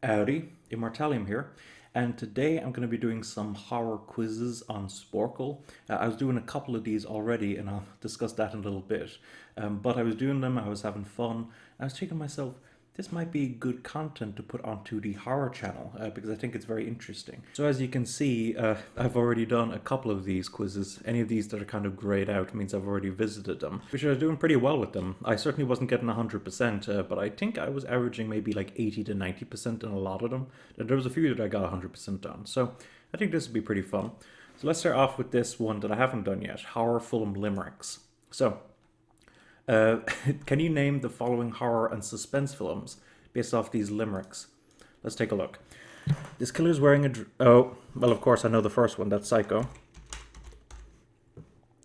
Howdy, Immortalium here, and today I'm going to be doing some horror quizzes on Sporcle. I was doing a couple of these already, and I'll discuss that in a little bit. But I was doing them, I was having fun. I was thinking to myself, this might be good content to put onto the horror channel because I think it's very interesting. So as you can see, I've already done a couple of these quizzes. Any of these that are kind of grayed out means I've already visited them, which I was doing pretty well with them. I certainly wasn't getting 100%, but I think I was averaging maybe like 80 to 90% in a lot of them. And there was a few that I got 100% on. So I think this would be pretty fun. So let's start off with this one that I haven't done yet, horror film limericks. So uh, can you name the following horror and suspense films based off these limericks? Let's take a look. This killer's wearing a... Oh, well, of course, I know the first one. That's Psycho.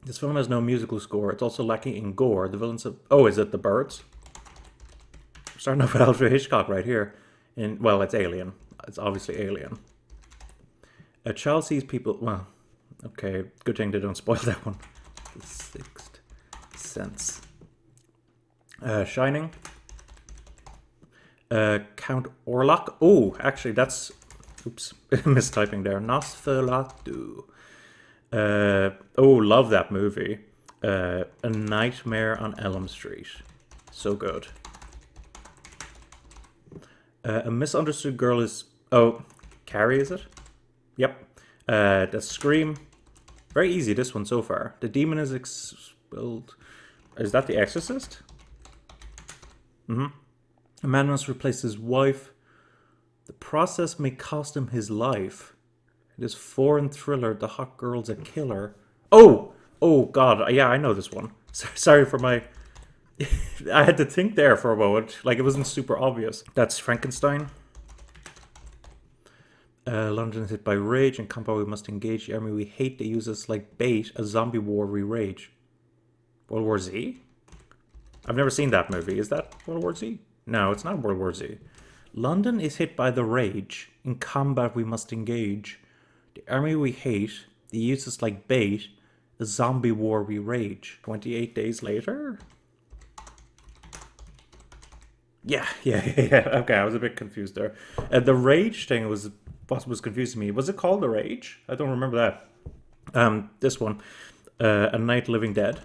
This film has no musical score. It's also lacking in gore. The villains have... Oh, is it The Birds? Starting off with Alfred Hitchcock right here. Well, it's Alien. It's obviously Alien. A child sees people... Well, okay. Good thing they don't spoil that one. The Sixth Sense. Shining. Count Orlok. Oh, actually, that's... Oops, mistyping there. Nosferatu. Oh, love that movie. A Nightmare on Elm Street. So good. A Misunderstood Girl is... Oh, Carrie, is it? Yep. The Scream. Very easy, this one so far. The Demon is expelled. Is that The Exorcist? Mm-hmm. A man must replace his wife. The process may cost him his life. This foreign thriller, The Hot Girl's a Killer. Oh! Oh, God. Yeah, I know this one. Sorry for my... I had to think there for a moment. Like, it wasn't super obvious. That's Frankenstein. London is hit by rage and compound we must engage. The army we hate, they use us like bait. A zombie war we rage. World War Z? I've never seen that movie. Is that World War Z? No, it's not World War Z. London is hit by the rage. In combat we must engage. The army we hate, they use us like bait. A zombie war we rage. 28 days later? Yeah. Okay, I was a bit confused there. The rage thing was what was confusing me. Was it called The Rage? I don't remember that. This one. A Night Living Dead.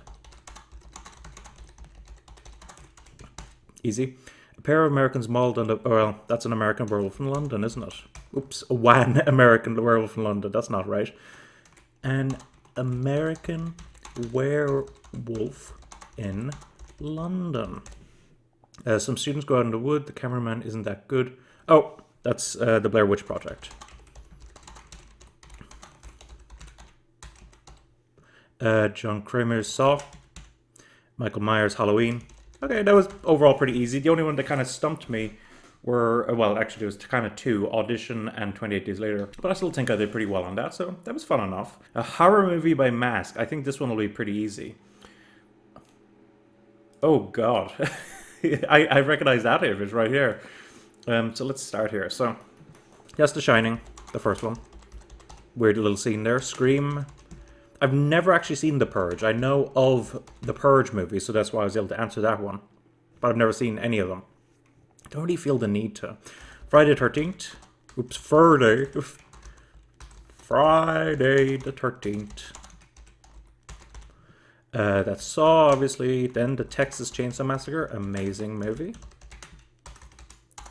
Easy. A pair of Americans mauled on the... Well, that's an American werewolf in London, isn't it? Oops. One American werewolf in London. That's not right. An American werewolf in London. Some students go out in the wood. The cameraman isn't that good. Oh, that's the Blair Witch Project. John Kramer's Saw. Michael Myers' Halloween. Okay, that was overall pretty easy. The only one that kind of stumped me were, well, actually there was kind of two, Audition and 28 Days Later. But I still think I did pretty well on that, so that was fun enough. A horror movie by Mask. I think this one will be pretty easy. Oh, God. I recognize that image right here. So let's start here. So, that's The Shining, the first one. Weird little scene there. Scream. I've never actually seen The Purge. I know of the Purge movie, so that's why I was able to answer that one. But I've never seen any of them. Don't really feel the need to. Friday the 13th. Oops, Friday. Friday the 13th. That's Saw, obviously. Then the Texas Chainsaw Massacre. Amazing movie.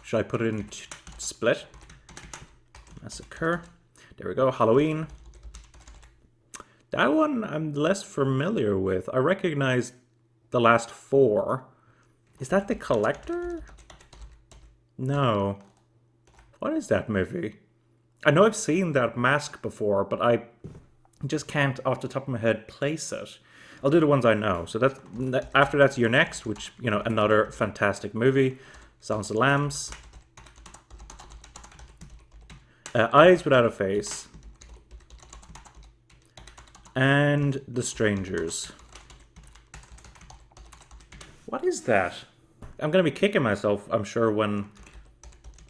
Should I put it in split? Massacre. There we go. Halloween. That one I'm less familiar with. I recognize the last four. Is that The Collector? No. What is that movie? I know I've seen that mask before, but I just can't, off the top of my head, place it. I'll do the ones I know. So after that's Your Next, which, you know, another fantastic movie. Silence of the Lambs. Eyes Without a Face. And The Strangers. What is that? I'm going to be kicking myself, I'm sure, when...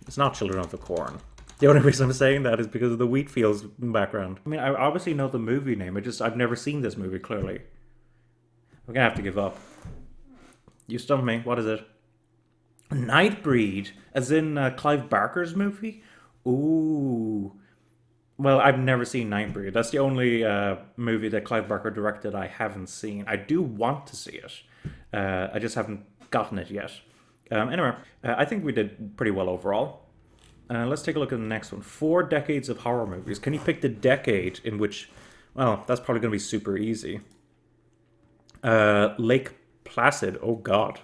It's not Children of the Corn. The only reason I'm saying that is because of the wheat fields in the background. I mean, I obviously know the movie name. I've never seen this movie, clearly. I'm going to have to give up. You stumped me. What is it? Nightbreed, as in Clive Barker's movie. Ooh. Well, I've never seen Nightbreed. That's the only movie that Clive Barker directed I haven't seen. I do want to see it. I just haven't gotten it yet. Anyway, I think we did pretty well overall. Let's take a look at the next one. 4 decades of horror movies. Can you pick the decade in which... Well, that's probably going to be super easy. Lake Placid. Oh, God.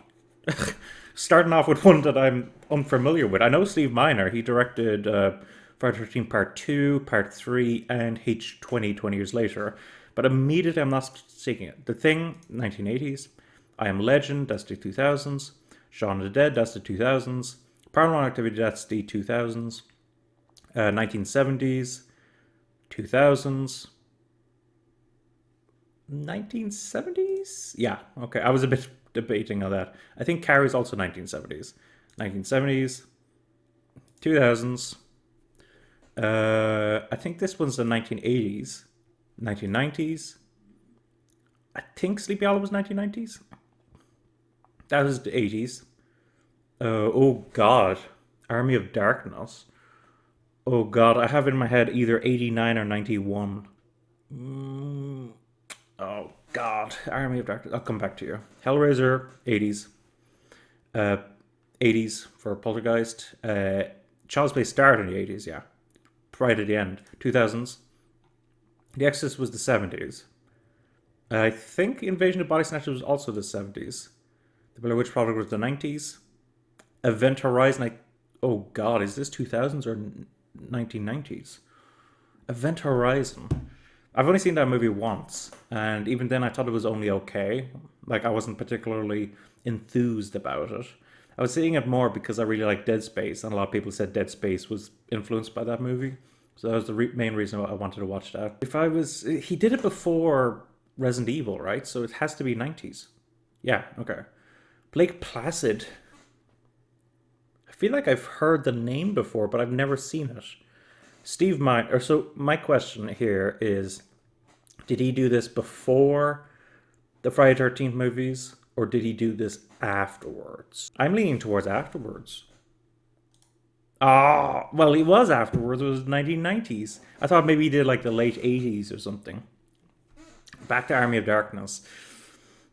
Starting off with one that I'm unfamiliar with. I know Steve Miner. He directed Friday the 13th Part 2, Part 3, and H20 20 years later. But immediately I'm not seeking it. The Thing, 1980s. I Am Legend, that's the 2000s. Shaun of the Dead, that's the 2000s. Paranormal Activity, that's the 2000s. 1970s, 2000s. 1970s? Yeah, okay. I was a bit debating on that. I think Carrie's also 1970s. 1970s, 2000s. I think this one's the 1980s. 1990s. I think Sleepy Hollow was 1990s. That was the 80s. Oh God. Army of Darkness. Oh God, I have in my head either 89 or 91. Oh God, Army of Darkness. I'll come back to you. Hellraiser, 80s. Uh, 80s for Poltergeist. Child's Play started in the 80s, yeah. Right at the end. 2000s. The Exorcist was the 70s. I think Invasion of Body Snatchers was also the 70s. The Blair Witch Project was the 90s. Event Horizon, oh God, is this 2000s or 1990s? Event Horizon. I've only seen that movie once, and even then I thought it was only okay. Like, I wasn't particularly enthused about it. I was seeing it more because I really like Dead Space, and a lot of people said Dead Space was influenced by that movie. So that was the main reason why I wanted to watch that. He did it before Resident Evil, right? So it has to be 90s. Yeah, okay. Blake Placid. I feel like I've heard the name before, but I've never seen it. Steve Miner. So my question here is, did he do this before the Friday 13th movies, or did he do this afterwards? I'm leaning towards afterwards. Ah, well, he was afterwards. It was 1990s. I thought maybe he did like the late 80s or something. Back to Army of Darkness.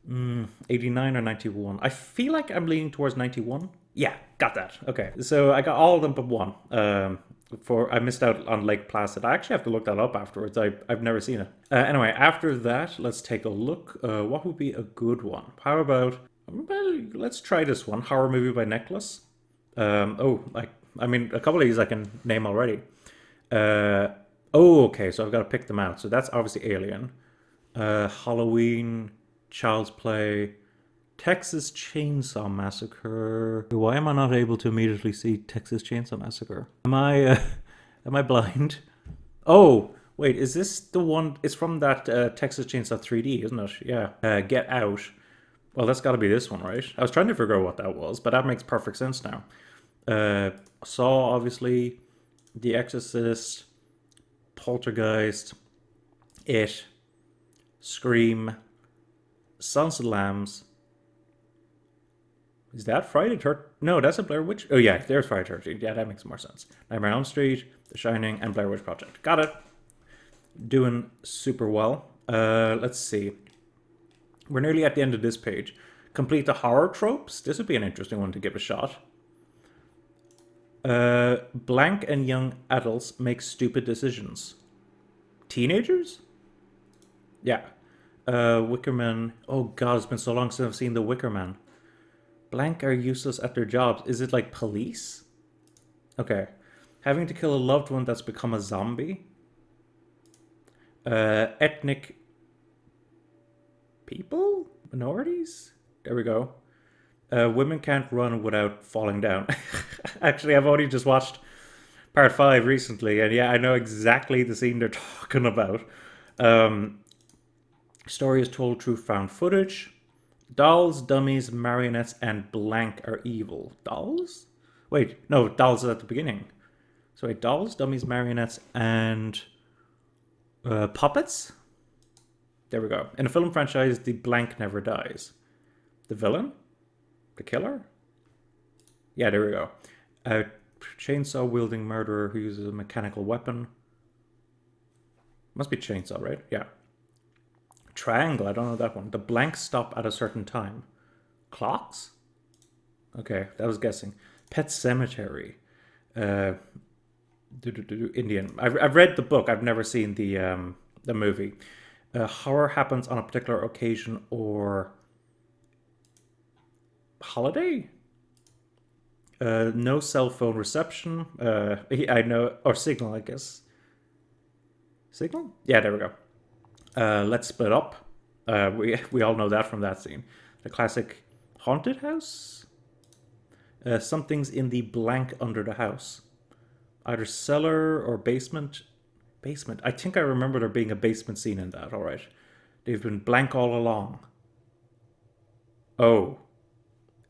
89 or 91. I feel like I'm leaning towards 91. Yeah, got that. Okay, so I got all of them but one. I missed out on Lake Placid. I actually have to look that up afterwards. I've never seen it. Anyway, after that, let's take a look. What would be a good one? How about, well, let's try this one. Horror movie by Nicholas. I mean, a couple of these I can name already. Okay, so I've got to pick them out. So that's obviously Alien. Halloween, Child's Play, Texas Chainsaw Massacre. Why am I not able to immediately see Texas Chainsaw Massacre? Am I blind? Oh, wait, is this the one? It's from that Texas Chainsaw 3D, isn't it? Yeah. Get Out. Well, that's got to be this one, right? I was trying to figure out what that was, but that makes perfect sense now. Saw, obviously, The Exorcist, Poltergeist, It, Scream, Silence of the Lambs. Is that Friday 13th? No, that's a Blair Witch. Oh yeah, there's Friday 13th. Yeah, that makes more sense. Nightmare on Elm Street, The Shining, and Blair Witch Project. Got it. Doing super well. Let's see. We're nearly at the end of this page. Complete the horror tropes. This would be an interesting one to give a shot. Blank and young adults make stupid decisions. Teenagers? Yeah. Wicker Man. Oh God, it's been so long since I've seen the Wicker Man. Blank are useless at their jobs. Is it like police? Okay. Having to kill a loved one that's become a zombie. Ethnic people? Minorities? There we go. Women can't run without falling down. Actually, I've only just watched part 5 recently, and yeah, I know exactly the scene they're talking about. Story is told through found footage. Dolls, dummies, marionettes, and blank are evil. Dolls? Wait, no, dolls is at the beginning. So wait, dolls, dummies, marionettes, and puppets? There we go. In a film franchise, the blank never dies. The villain? The killer? Yeah, there we go. A chainsaw wielding murderer who uses a mechanical weapon. Must be chainsaw, right? Yeah. Triangle, I don't know that one. The blank stop at a certain time. Clocks? Okay, that was guessing. Pet Cemetery. Uh, Indian. I've read the book. I've never seen the movie. Horror happens on a particular occasion or holiday. No cell phone reception. I know, or signal, I guess. Signal? Yeah, there we go. Let's split up. We all know that from that scene. The classic haunted house. Something's in the blank under the house. Either cellar or basement. Basement. I think I remember there being a basement scene in that. All right. They've been blank all along. Oh,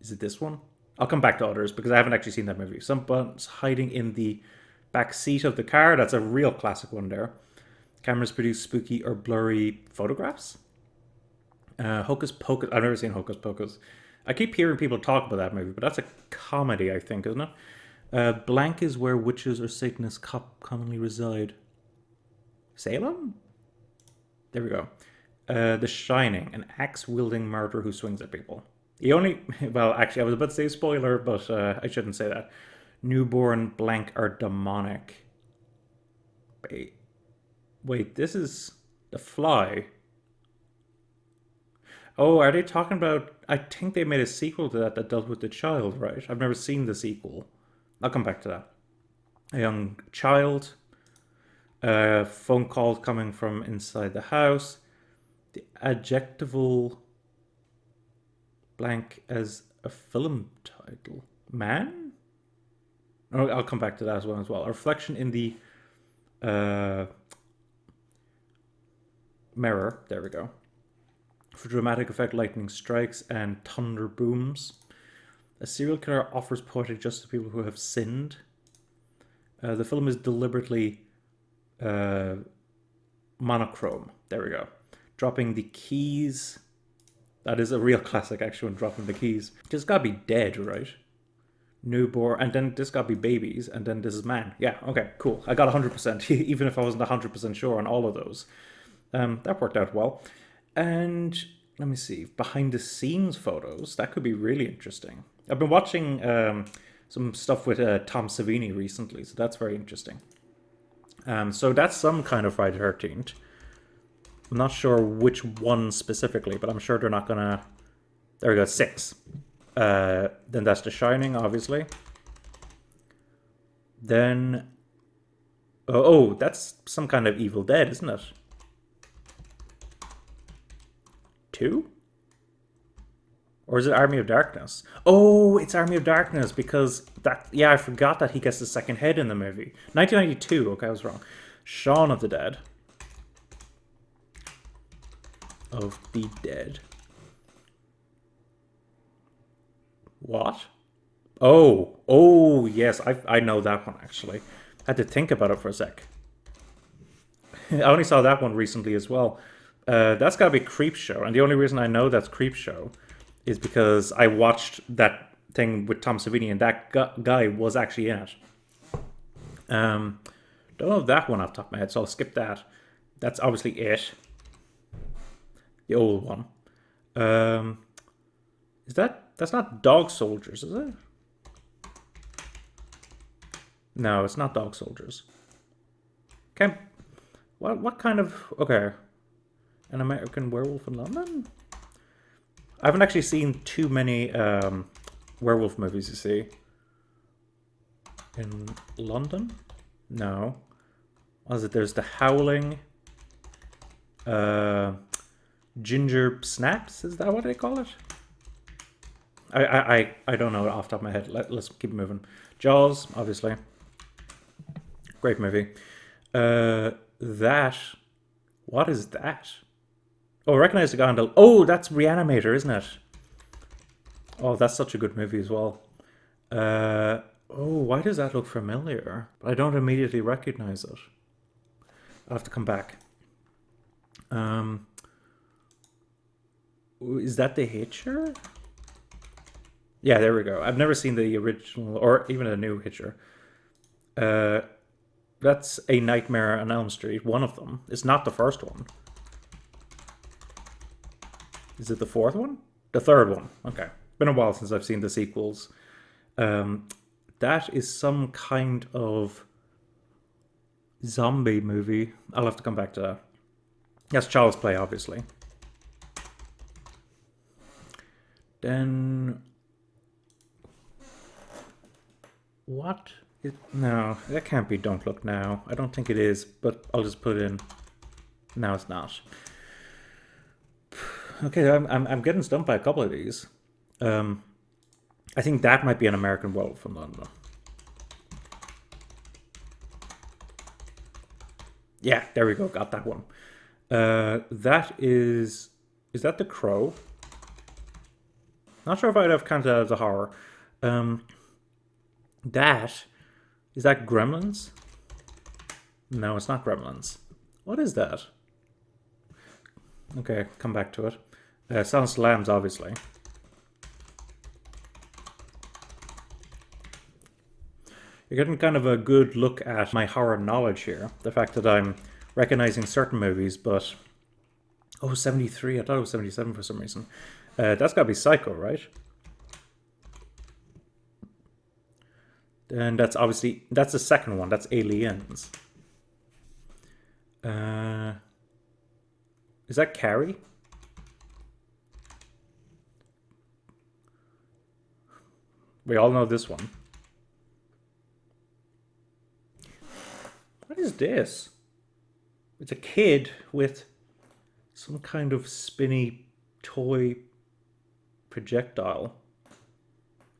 is it this one? I'll come back to others because I haven't actually seen that movie. Someone's hiding in the back seat of the car. That's a real classic one there. Cameras produce spooky or blurry photographs. Hocus Pocus. I've never seen Hocus Pocus. I keep hearing people talk about that movie, but that's a comedy, I think, isn't it? Blank is where witches or Satanists commonly reside. Salem? There we go. The Shining, an axe-wielding murderer who swings at people. He only... Well, actually, I was about to say spoiler, but I shouldn't say that. Newborn, blank, or demonic. Wait, this is The Fly. Oh, are they talking about... I think they made a sequel to that dealt with the child, right? I've never seen the sequel. I'll come back to that. A young child. Phone calls coming from inside the house. The adjectival blank as a film title. Man? Oh, I'll come back to that as well. A reflection in the mirror. There we go. For dramatic effect, lightning strikes and thunder booms. A serial killer offers poetic justice to people who have sinned. The film is deliberately monochrome. There we go. Dropping the keys. That is a real classic, actually, when dropping the keys. This gotta be dead, right? Newborn, and then this gotta be babies, and then this is man. Yeah, okay, cool. I got 100%, even if I wasn't 100% sure on all of those. That worked out well. And let me see, behind the scenes photos, that could be really interesting. I've been watching some stuff with Tom Savini recently, so that's very interesting. So that's some kind of Friday the 13th. I'm not sure which one specifically, but I'm sure they're not gonna... There we go, 6. Then that's The Shining, obviously. Then... Oh, that's some kind of Evil Dead, isn't it? 2? Or is it Army of Darkness? Oh, it's Army of Darkness because that... Yeah, I forgot that he gets the second head in the movie. 1992, okay, I was wrong. Shaun of the Dead. Of the Dead. What? Oh, yes, I know that one, actually. I had to think about it for a sec. I only saw that one recently as well. That's gotta be Creepshow, and the only reason I know that's Creepshow is because I watched that thing with Tom Savini, and that guy was actually in it. Don't know that one off the top of my head, so I'll skip that. That's obviously it. The old one. Is that's not Dog Soldiers, is it? No, it's not Dog Soldiers. Okay. What kind of... Okay. An American Werewolf in London? I haven't actually seen too many werewolf movies, you see. In London? No. What is it? There's The Howling. Ginger Snaps? Is that what they call it? I don't know off the top of my head. Let's keep moving. Jaws, obviously. Great movie. That... What is that? Oh, I recognize the guy on the... Oh, that's Reanimator, isn't it? Oh, that's such a good movie as well. Oh, why does that look familiar? I don't immediately recognize it. I'll have to come back. Is that The Hitcher? Yeah, there we go. I've never seen the original or even a new Hitcher. Uh, that's A Nightmare on Elm Street. One of them. It's not the first one. Is it the fourth one? The third one. Okay. Been a while since I've seen the sequels. Um, that is some kind of zombie movie. I'll have to come back to that. That's Child's Play, obviously. Then what? No, that can't be Don't Look Now. I don't think it is, but I'll just put in. No, it's not. Okay, I'm getting stumped by a couple of these. I think that might be an American Werewolf from London. Yeah, there we go. Got that one. That is. Is that The Crow? Not sure if I'd have counted that as a horror. That. Is that Gremlins? No, it's not Gremlins. What is that? Okay, come back to it. Silence of the Lambs, obviously. You're getting kind of a good look at my horror knowledge here. The fact that I'm recognizing certain movies, but... Oh, 73. I thought it was 77 for some reason. That's got to be Psycho, right? And that's obviously... That's the second one. That's Aliens. Is that Carrie? We all know this one. What is this? It's a kid with some kind of spinny toy projectile.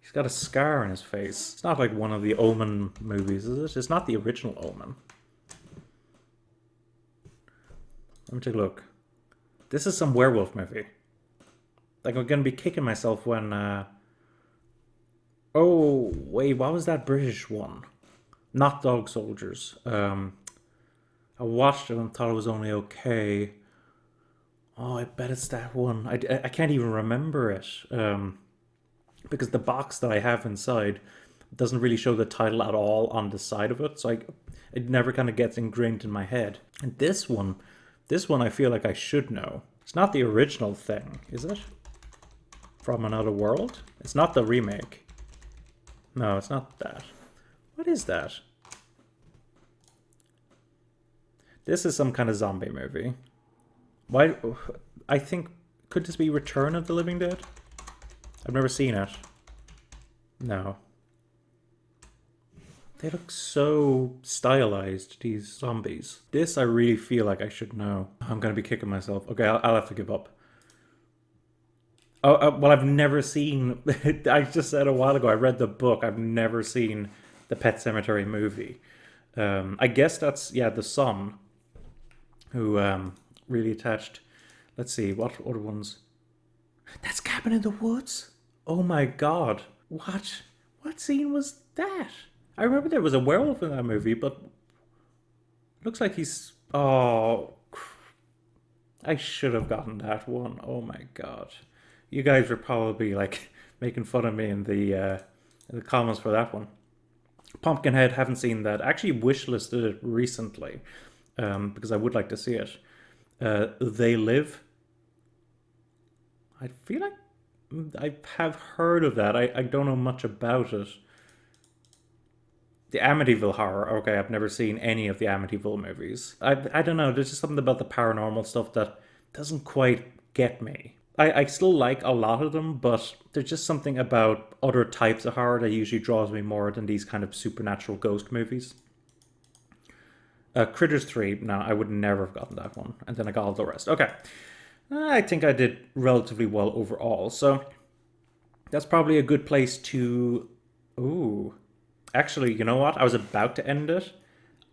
He's got a scar on his face. It's not like one of the Omen movies, is it? It's not the original Omen. Let me take a look. This is some werewolf movie. Like, I'm gonna be kicking myself when... Oh, wait, what was that British one? Not Dog Soldiers. I watched it and thought it was only okay. Oh, I bet it's that one. I can't even remember it. Because the box that I have inside doesn't really show the title at all on the side of it. So it never kind of gets ingrained in my head. And this one I feel like I should know. It's not the original thing, is it? From Another World? It's not the remake. No, it's not that. What is that? This is some kind of zombie movie. Why? I think... Could this be Return of the Living Dead? I've never seen it. No. They look so stylized, these zombies. This I really feel like I should know. I'm going to be kicking myself. Okay, I'll have to give up. Oh, well, I've never seen... I just said a while ago, I read the book. I've never seen the Pet Sematary movie. I guess that's, yeah, the son who really attached... Let's see, what other ones? That's Cabin in the Woods? Oh my god. What? What scene was that? I remember there was a werewolf in that movie, but... Looks like he's... Oh... I should have gotten that one. Oh my god. You guys were probably like making fun of me in the comments for that one. Pumpkinhead, haven't seen that. Actually wishlisted it recently because I would like to see it. They Live. I feel like I have heard of that. I don't know much about it. The Amityville Horror. Okay, I've never seen any of the Amityville movies. I don't know. There's just something about the paranormal stuff that doesn't quite get me. I still like a lot of them, but there's just something about other types of horror that usually draws me more than these kind of supernatural ghost movies. Critters 3, no, I would never have gotten that one. And then I got all the rest. Okay. I think I did relatively well overall. So that's probably a good place to... Ooh. Actually, you know what? I was about to end it.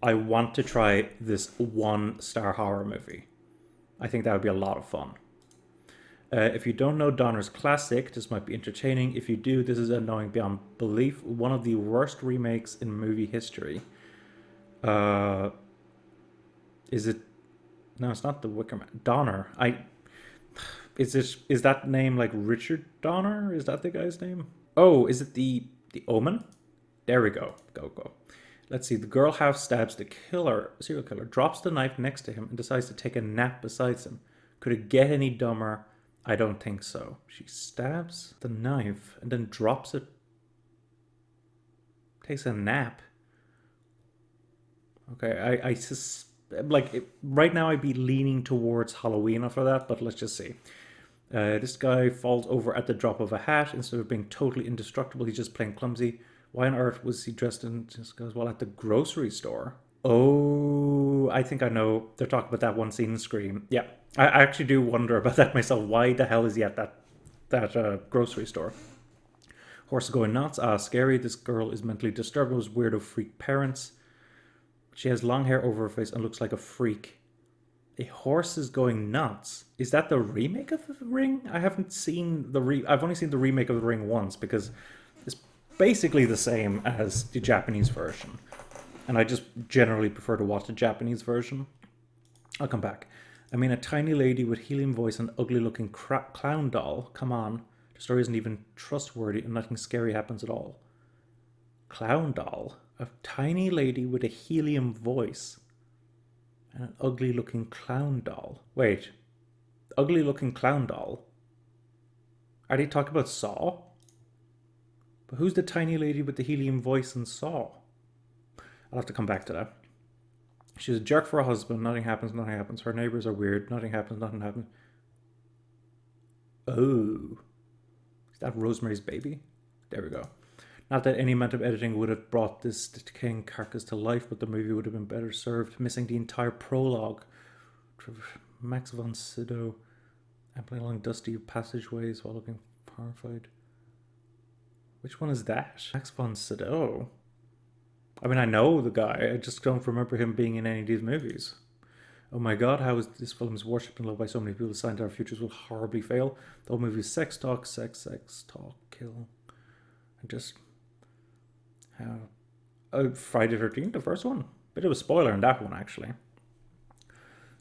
I want to try this 1-star horror movie. I think that would be a lot of fun. If you don't know Donner's Classic, this might be entertaining. If you do, this is annoying beyond belief. One of the worst remakes in movie history. Is it... No, it's not the Wicker Man. Donner. Is that name like Richard Donner? Is that the guy's name? Oh, is it the Omen? There we go. Go, go. Let's see. The girl half stabs the killer, serial killer, drops the knife next to him, and decides to take a nap beside him. Could it get any dumber? I don't think so. She stabs the knife and then drops it, takes a nap. Okay, right now I'd be leaning towards Halloween for that, but let's just see. This guy falls over at the drop of a hat. Instead of being totally indestructible, he's just plain clumsy. Why on earth was he dressed in? Just goes, well, at the grocery store. Oh, I think I know. They're talking about that one scene in Scream. Yeah, I actually do wonder about that myself. Why the hell is he at that grocery store? Horse is going nuts. Ah, scary. This girl is mentally disturbed. Those weirdo freak parents. She has long hair over her face and looks like a freak. A horse is going nuts. Is that the remake of the Ring? I haven't seen I've only seen the remake of the Ring once because it's basically the same as the Japanese version, and I just generally prefer to watch the Japanese version. I'll come back. I mean, a tiny lady with helium voice and ugly-looking clown doll. Come on, the story isn't even trustworthy, and nothing scary happens at all. Clown doll, a tiny lady with a helium voice and an ugly looking clown doll. Wait, ugly looking clown doll? Are they talking about Saw? But who's the tiny lady with the helium voice in Saw? I'll have to come back to that. She's a jerk for her husband. Nothing happens, nothing happens. Her neighbors are weird. Nothing happens, nothing happens. Oh. Is that Rosemary's Baby? There we go. Not that any amount of editing would have brought this decaying carcass to life, but the movie would have been better served missing the entire prologue. Max von Sydow ambling along dusty passageways while looking horrified. Which one is that? Max von Sydow? I mean, I know the guy, I just don't remember him being in any of these movies. Oh my god, how is this film is worshipped and loved by so many people? The sign that our futures will horribly fail. The whole movie is sex talk, sex talk, kill. And just how Friday the 13th, the first one. Bit of a spoiler in that one, actually.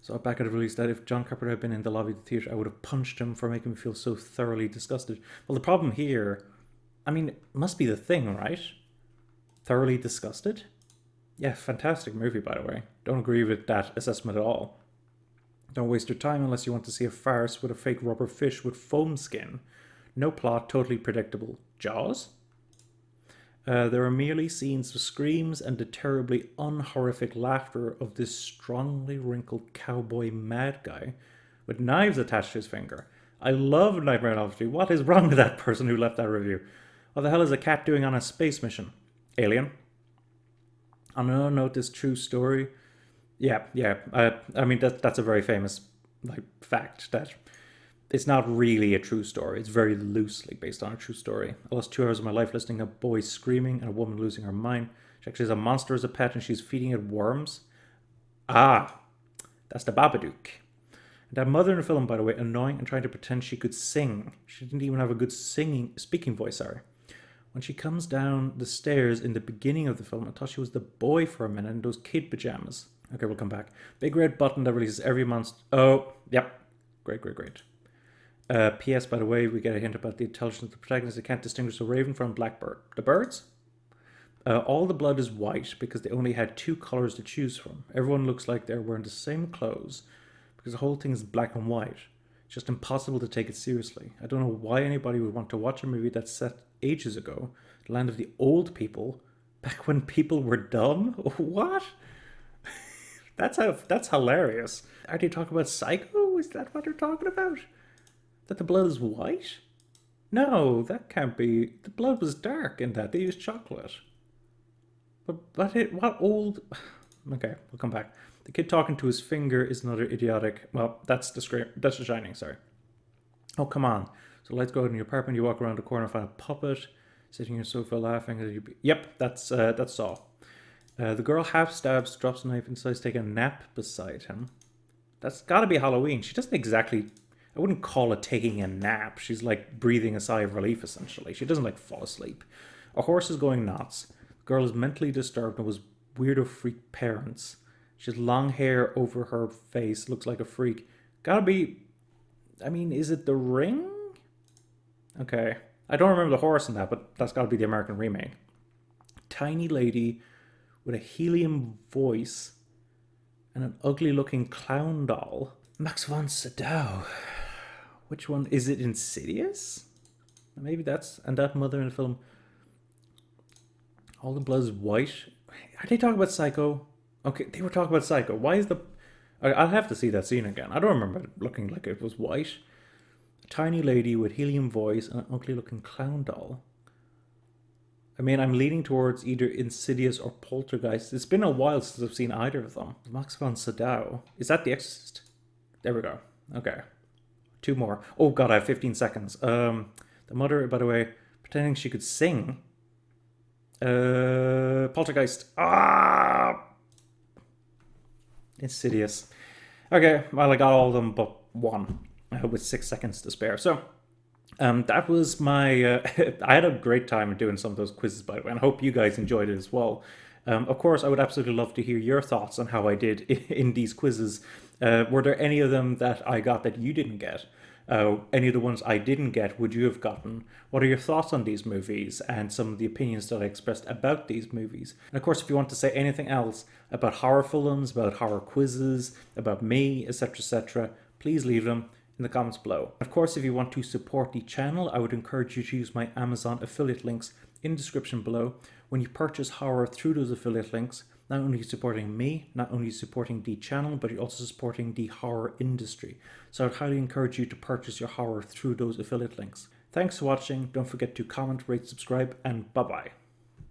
So back at the release that if John Carpenter had been in the lobby of the theatre, I would have punched him for making me feel so thoroughly disgusted. Well, the problem here, I mean, it must be the thing, right? Thoroughly disgusted? Yeah, fantastic movie, by the way. Don't agree with that assessment at all. Don't waste your time unless you want to see a farce with a fake rubber fish with foam skin. No plot, totally predictable. Jaws? There are merely scenes of screams and the terribly unhorrific laughter of this strongly wrinkled cowboy mad guy with knives attached to his finger. I love Nightmare on Elm Street. What is wrong with that person who left that review? What the hell is a cat doing on a space mission? Alien? On another note, this true story. Yeah. I mean, that's a very famous fact that it's not really a true story. It's very loosely based on a true story. I lost 2 hours of my life listening to boys screaming and a woman losing her mind. She actually has a monster as a pet and she's feeding it worms. Ah, that's the Babadook. And that mother in the film, by the way, annoying and trying to pretend she could sing. She didn't even have a good speaking voice, sorry. When she comes down the stairs in the beginning of the film, I thought she was the boy for a minute in those kid pajamas. Okay, we'll come back. Big red button that releases every monster. Oh, yep. Great. P.S. By the way, we get a hint about the intelligence of the protagonist. They can't distinguish a raven from a blackbird. The birds? All the blood is white because they only had 2 colors to choose from. Everyone looks like they're wearing the same clothes because the whole thing is black and white. It's just impossible to take it seriously. I don't know why anybody would want to watch a movie that's set ages ago, the land of the old people, back when people were dumb. What? That's hilarious. Are they talking about Psycho? Is that what they're talking about? That the blood is white? No, that can't be. The blood was dark in that. They used chocolate. What old... Okay, we'll come back. The kid talking to his finger is another idiotic... Well, that's the Scream. That's the Shining, sorry. Oh, come on. So lights go out in your apartment, you walk around the corner and find a puppet sitting on your sofa laughing. Yep, that's Saw. The girl half stabs, drops a knife, and decides to take a nap beside him. That's gotta be Halloween. She doesn't exactly... I wouldn't call it taking a nap. She's like breathing a sigh of relief, essentially. She doesn't fall asleep. A horse is going nuts. The girl is mentally disturbed and was weirdo freak parents. She has long hair over her face, looks like a freak. Gotta be... I mean, is it The Ring? Okay. I don't remember the horse in that, but that's got to be the American remake. Tiny lady with a helium voice and an ugly looking clown doll. Max von Sydow. Which one? Is it Insidious? Maybe that's... And that mother in the film... All the blood is white. Are they talking about Psycho? Okay, they were talking about Psycho. Why is the... I'll have to see that scene again. I don't remember it looking like it was white. A tiny lady with helium voice and an ugly looking clown doll. I mean, I'm leaning towards either Insidious or Poltergeist. It's been a while since I've seen either of them. Max von Sydow. Is that The Exorcist? There we go. Okay. 2 more. Oh god, I have 15 seconds. The mother, by the way, pretending she could sing. Poltergeist. Ah! Insidious. Okay, well, I got all of them but one with 6 seconds to spare. So, that was my... I had a great time doing some of those quizzes, by the way, and I hope you guys enjoyed it as well. Of course, I would absolutely love to hear your thoughts on how I did in these quizzes. Were there any of them that I got that you didn't get? Any of the ones I didn't get, would you have gotten? What are your thoughts on these movies and some of the opinions that I expressed about these movies? And of course, if you want to say anything else about horror films, about horror quizzes, about me, etc., please leave them in the comments below. Of course, if you want to support the channel, I would encourage you to use my Amazon affiliate links in the description below. When you purchase horror through those affiliate links, not only supporting me, not only supporting the channel, but you're also supporting the horror industry. So I'd highly encourage you to purchase your horror through those affiliate links. Thanks for watching. Don't forget to comment, rate, subscribe, and bye-bye.